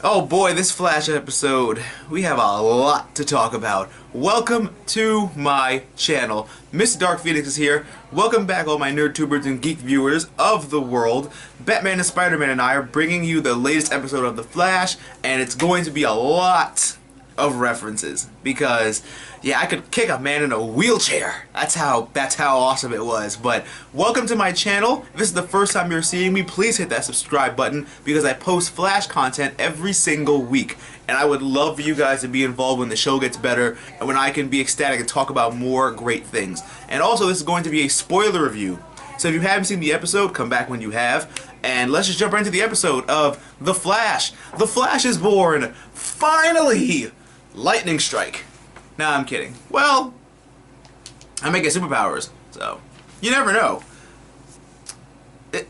Oh boy, this Flash episode, we have a lot to talk about. Welcome to my channel. MrDarkPhoenix is here. Welcome back all my nerdtubers and geek viewers of the world. Batman and Spider-Man and I are bringing you the latest episode of The Flash, and it's going to be a lot of references because yeah, I could kick a man in a wheelchair. That's how awesome it was. But welcome to my channel. If this is the first time you're seeing me, please hit that subscribe button because I post Flash content every single week. And I would love for you guys to be involved when the show gets better and when I can be ecstatic and talk about more great things. And also, this is going to be a spoiler review. So if you haven't seen the episode, come back when you have. And let's just jump right into the episode of The Flash. The Flash is born. Finally! Lightning strike. Nah, I'm kidding. Well, I may get superpowers, so you never know.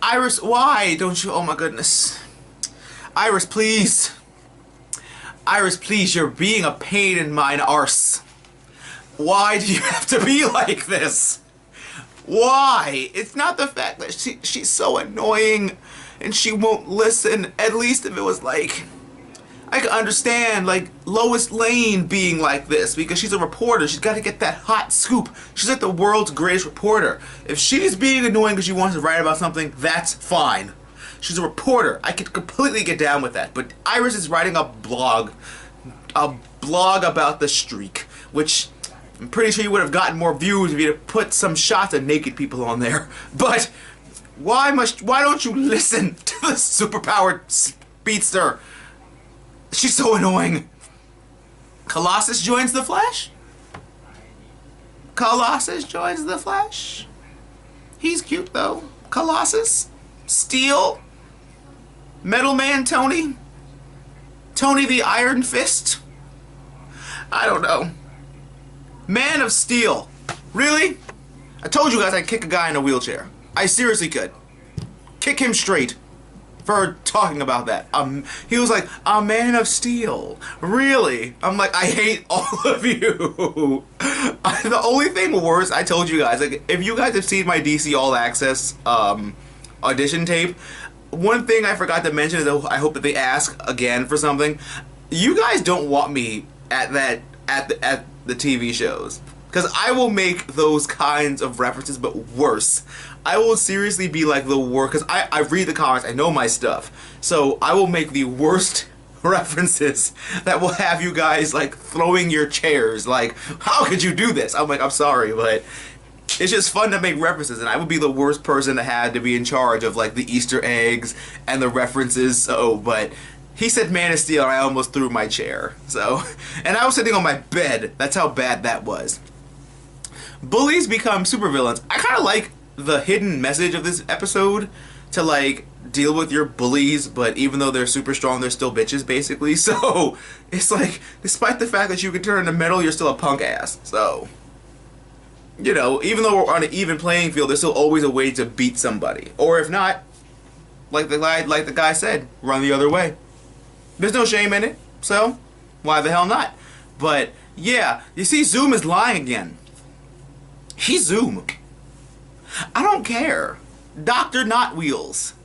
Iris, why don't you? Oh my goodness. Iris, please. Iris, please, you're being a pain in mine arse. Why do you have to be like this? Why? It's not the fact that she's so annoying and she won't listen. At least if it was like, I could understand, like, Lois Lane being like this because she's a reporter. She's got to get that hot scoop. She's like the world's greatest reporter. If she's being annoying because she wants to write about something, that's fine. She's a reporter. I could completely get down with that. But Iris is writing a blog about the streak, which I'm pretty sure you would have gotten more views if you had put some shots of naked people on there. But why don't you listen to the superpowered speedster? She's so annoying. Colossus joins the Flash? Colossus joins the Flash? He's cute though. Colossus? Steel? Metal Man Tony? Tony the Iron Fist? I don't know. Man of Steel. Really? I told you guys I'd kick a guy in a wheelchair. I seriously could. Kick him straight. For talking about that. He was like, a man of steel. Really? I'm like, I hate all of you. The only thing worse, I told you guys, like, if you guys have seen my DC All Access audition tape, one thing I forgot to mention is I hope that they ask again for something. You guys don't want me at the TV shows. Because I will make those kinds of references, but worse. I will seriously be like the worst, because I read the comics, I know my stuff. So I will make the worst references that will have you guys like throwing your chairs. Like, how could you do this? I'm like, I'm sorry, but it's just fun to make references, and I would be the worst person to have to be in charge of like the Easter eggs and the references. So, but he said Man of Steel, and I almost threw my chair. So, and I was sitting on my bed. That's how bad that was. Bullies become supervillains. I kind of like the hidden message of this episode to like deal with your bullies, but even though they're super strong, they're still bitches basically. So it's like, despite the fact that you can turn into metal, you're still a punk ass. So, you know, even though we're on an even playing field, there's still always a way to beat somebody. Or if not, like the guy said, run the other way. There's no shame in it, so why the hell not? But yeah, you see, Zoom is lying again. He's Zoom. I don't care. Dr. Not Wheels.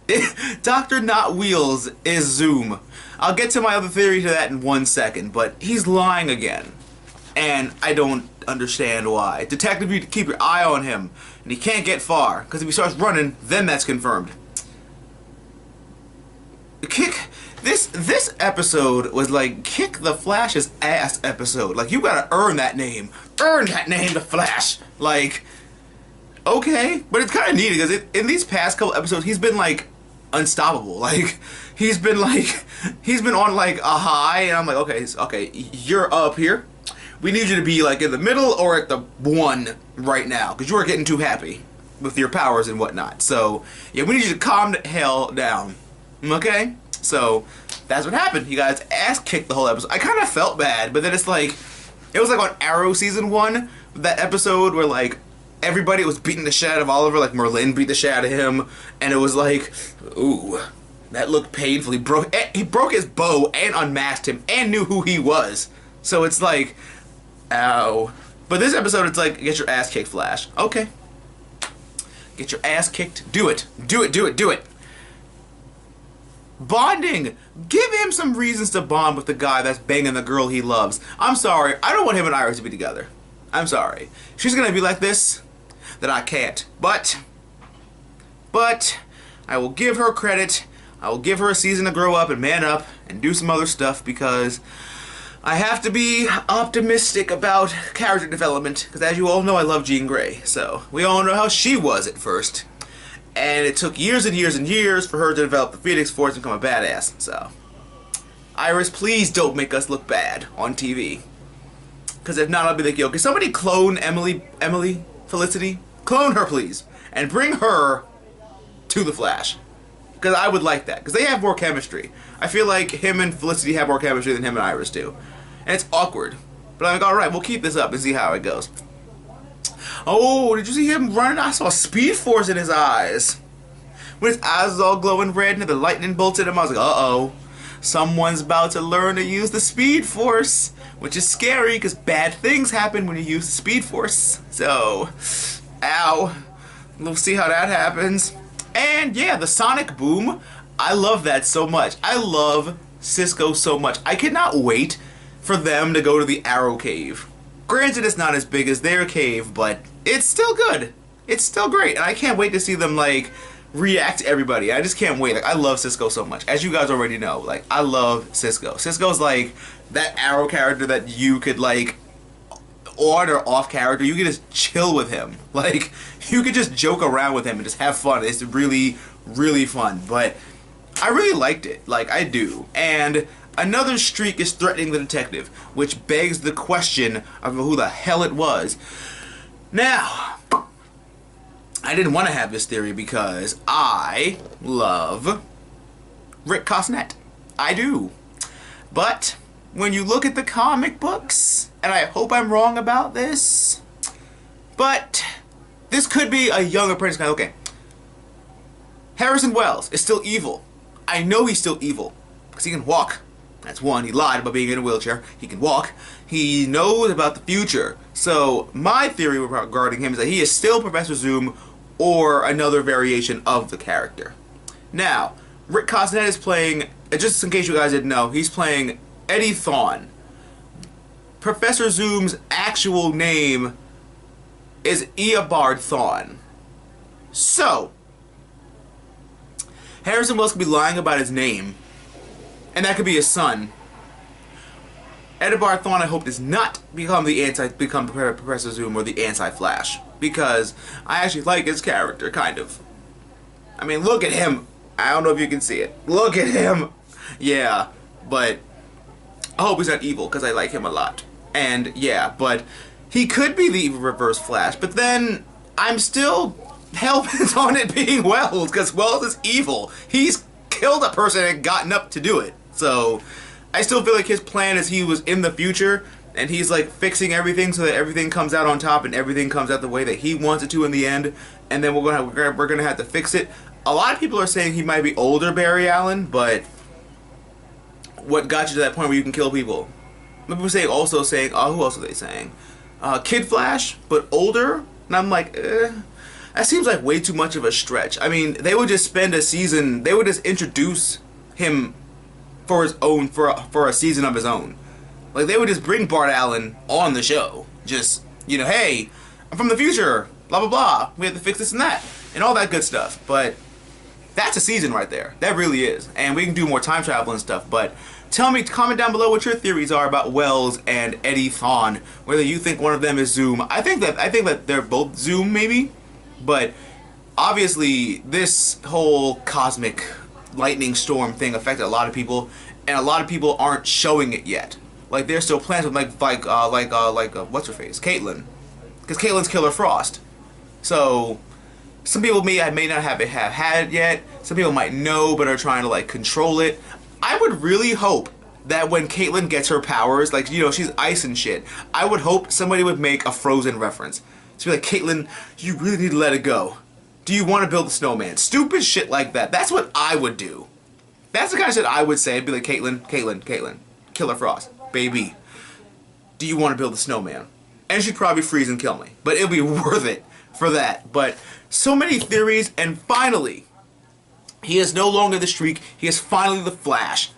Dr. Not Wheels is Zoom. I'll get to my other theory to that in 1 second, but he's lying again. And I don't understand why. Detective, you keep your eye on him, and he can't get far, because if he starts running, then that's confirmed. This episode was like kick the Flash's ass episode. Like, you gotta earn that name. Earn that name, the Flash. Like, okay, but it's kind of neat because in these past couple episodes, he's been like unstoppable. Like, he's been on like a high, and I'm like, okay, you're up here. We need you to be like in the middle or at the one right now because you are getting too happy with your powers and whatnot. So yeah, we need you to calm the hell down. Okay, so that's what happened. You guys ass kicked the whole episode. I kind of felt bad, but then it's like, it was like on Arrow season 1, that episode where like everybody was beating the shit out of Oliver, like Merlin beat the shit out of him, and it was like, ooh, that looked painful. He broke his bow and unmasked him and knew who he was. So it's like, ow. But this episode, it's like, get your ass kicked, Flash. Okay. Get your ass kicked. Do it. Do it, do it, do it. Bonding. Give him some reasons to bond with the guy that's banging the girl he loves. I'm sorry. I don't want him and Iris to be together. I'm sorry. She's gonna be like this, then I can't. But I will give her credit. I will give her a season to grow up and man up and do some other stuff because I have to be optimistic about character development because as you all know, I love Jean Grey. So we all know how she was at first. And it took years and years and years for her to develop the Phoenix Force and become a badass. So, Iris, please don't make us look bad on TV. Because if not, I'll be like, yo, can somebody clone Emily Felicity? Clone her, please. And bring her to the Flash. Because I would like that. Because they have more chemistry. I feel like him and Felicity have more chemistry than him and Iris do. And it's awkward. But I'm like, alright, we'll keep this up and see how it goes. Oh, did you see him running? I saw Speed Force in his eyes. When his eyes was all glowing red and the lightning bolted him, I was like, uh-oh. Someone's about to learn to use the Speed Force. Which is scary, because bad things happen when you use the Speed Force. So, ow. We'll see how that happens. And yeah, the Sonic Boom. I love that so much. I love Cisco so much. I cannot wait for them to go to the Arrow Cave. Granted, it's not as big as their cave, but it's still good. It's still great, and I can't wait to see them, like, react to everybody. I just can't wait. Like, I love Cisco so much. As you guys already know, like, I love Cisco. Cisco's, like, that Arrow character that you could, like, on or off character. You could just chill with him. Like, you could just joke around with him and just have fun. It's really, really fun. But I really liked it. Like, I do. And another streak is threatening the detective, which begs the question of who the hell it was. Now, I didn't want to have this theory because I love Rick Cosnett. I do. But when you look at the comic books, and I hope I'm wrong about this, but this could be a young apprentice guy. Okay. Harrison Wells is still evil. I know he's still evil because he can walk. That's one. He lied about being in a wheelchair. He can walk. He knows about the future. So my theory regarding him is that he is still Professor Zoom or another variation of the character. Now, Rick Cosnett is playing, just in case you guys didn't know, he's playing Eddie Thawne. Professor Zoom's actual name is Eobard Thawne. So, Harrison Wells could be lying about his name, and that could be his son. Eobard Thawne, I hope, does not become Professor Zoom or the Anti-Flash, because I actually like his character, kind of. I mean, look at him. I don't know if you can see it. Look at him. Yeah, but I hope he's not evil, because I like him a lot. And yeah, but he could be the Reverse Flash, but then I'm still hell-bent on it being Wells, because Wells is evil. He's killed a person and gotten up to do it. So I still feel like his plan is he was in the future and he's like fixing everything so that everything comes out on top and everything comes out the way that he wants it to in the end, and then we're gonna have to fix it. A lot of people are saying he might be older Barry Allen, but what got you to that point where you can kill people? People say also saying, oh, who else are they saying? Kid Flash, but older? And I'm like, that seems like way too much of a stretch. I mean, they would just spend a season, they would just introduce him for his own, for a season of his own. Like, they would just bring Bart Allen on the show. Just, you know, hey, I'm from the future, blah, blah, blah. We have to fix this and that, and all that good stuff. But that's a season right there. That really is. And we can do more time travel and stuff, but tell me, comment down below what your theories are about Wells and Eddie Thawne. Whether you think one of them is Zoom. I think that they're both Zoom, maybe. But obviously, this whole cosmic lightning storm thing affected a lot of people, and a lot of people aren't showing it yet. Like, they're still planning with what's her face, Caitlyn, because Caitlyn's Killer Frost. So some people may not have had it yet. Some people might know, but are trying to like control it. I would really hope that when Caitlyn gets her powers, like, you know, she's ice and shit, I would hope somebody would make a Frozen reference. To be like, Caitlyn, you really need to let it go. Do you want to build a snowman? Stupid shit like that. That's what I would do. That's the kind of shit I would say. I'd be like, Caitlyn, Killer Frost, baby, do you want to build a snowman? And she'd probably freeze and kill me. But it'll be worth it for that. But so many theories, and finally, He is no longer the Streak. He is finally the Flash.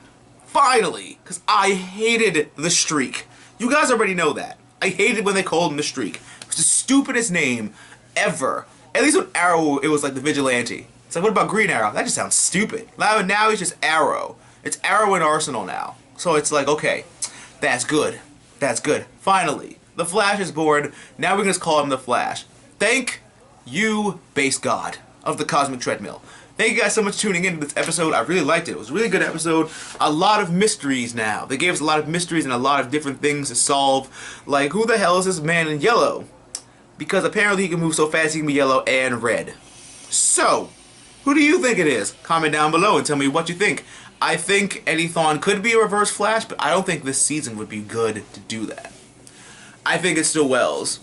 Finally! Because I hated the Streak. You guys already know that. I hated when they called him the Streak. It was the stupidest name ever. At least with Arrow, it was like the Vigilante. It's like, what about Green Arrow? That just sounds stupid. Now he's just Arrow. It's Arrow and Arsenal now. So it's like, okay, that's good. That's good. Finally, the Flash is born. Now we can just call him the Flash. Thank you, base god of the cosmic treadmill. Thank you guys so much for tuning in to this episode. I really liked it. It was a really good episode. A lot of mysteries now. They gave us a lot of mysteries and a lot of different things to solve. Like, who the hell is this man in yellow? Because apparently he can move so fast he can be yellow and red. So, who do you think it is? Comment down below and tell me what you think. I think Eddie Thawne could be a reverse Flash, but I don't think this season would be good to do that. I think it's still Wells.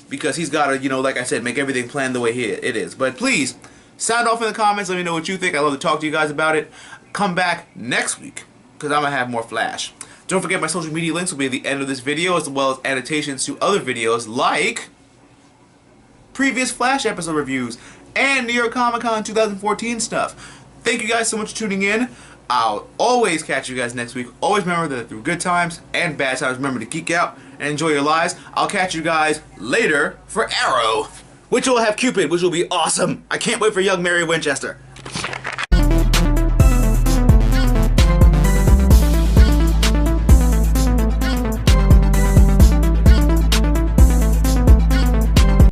Because he's got to, you know, like I said, make everything planned the way it is. But please, sound off in the comments. Let me know what you think. I'd love to talk to you guys about it. Come back next week, because I'm going to have more Flash. Don't forget my social media links will be at the end of this video, as well as annotations to other videos, like previous Flash episode reviews and New York Comic Con 2014 stuff. Thank you guys so much for tuning in. I'll always catch you guys next week. Always remember that through good times and bad times, remember to geek out and enjoy your lives. I'll catch you guys later for Arrow, which will have Cupid, which will be awesome. I can't wait for young Mary Winchester.